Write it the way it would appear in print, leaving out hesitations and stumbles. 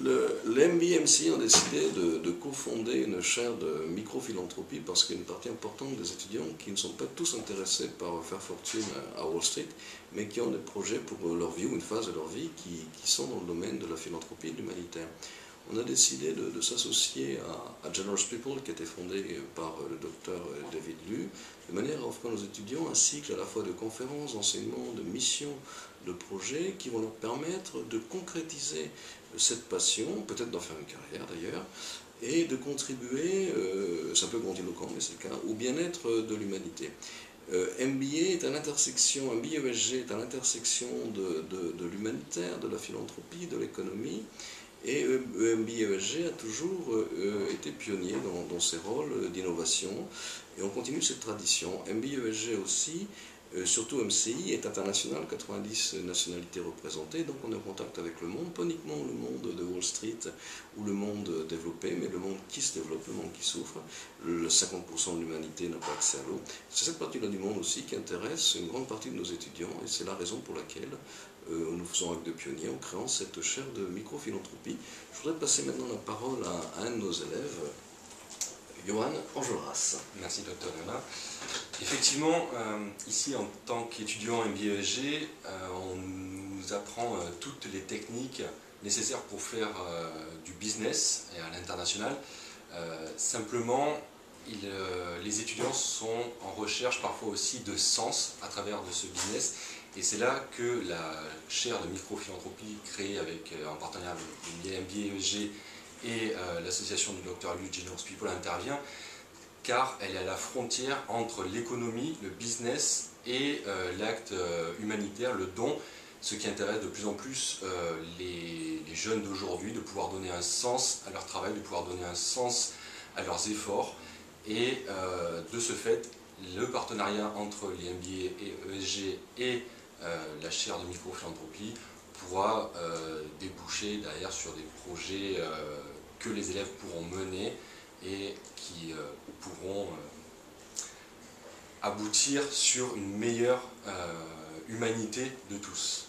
Les MBA-MCI ont décidé de cofonder une chaire de microphilanthropie parce qu'il y a une partie importante des étudiants qui ne sont pas tous intéressés par faire fortune à Wall Street, mais qui ont des projets pour leur vie ou une phase de leur vie qui sont dans le domaine de la philanthropie et de l'humanitaire. On a décidé de s'associer à Generous People, qui a été fondé par le docteur David Liu, de manière à offrir à nos étudiants un cycle à la fois de conférences, d'enseignements, de missions, de projets qui vont leur permettre de concrétiser cette passion, peut-être d'en faire une carrière d'ailleurs, et de contribuer, c'est un peu grandiloquent mais c'est le cas, au bien-être de l'humanité. MBA est à l'intersection, MBA ESG est à l'intersection de l'humanitaire, de la philanthropie, de l'économie, et MBA ESG a toujours été pionnier dans ses rôles d'innovation, et on continue cette tradition. MBA ESG aussi, surtout MCI, est international, 90 nationalités représentées, donc on est en contact avec le monde, pas uniquement le monde de Wall Street ou le monde développé, mais le monde qui se développe, le monde qui souffre. Le 50% de l'humanité n'a pas accès à l'eau. C'est cette partie-là du monde aussi qui intéresse une grande partie de nos étudiants, et c'est la raison pour laquelle nous faisons acte de pionnier en créant cette chaire de microphilanthropie. Je voudrais passer maintenant la parole à un de nos élèves, Johan Enjolras. Merci Dr Nana. Effectivement, ici en tant qu'étudiant MBA ESG, on nous apprend toutes les techniques nécessaires pour faire du business et à l'international. Simplement, les étudiants sont en recherche parfois aussi de sens à travers de ce business, et c'est là que la chaire de microphilanthropie créée en partenariat avec MBA ESG et l'association du Dr Liu Generous People intervient, car elle est à la frontière entre l'économie, le business et l'acte humanitaire, le don, ce qui intéresse de plus en plus les jeunes d'aujourd'hui, de pouvoir donner un sens à leur travail, de pouvoir donner un sens à leurs efforts, et de ce fait, le partenariat entre les MBA et ESG et la chaire de microphilanthropie pourra déboucher derrière sur des projets que les élèves pourront mener et qui pourront aboutir sur une meilleure humanité de tous.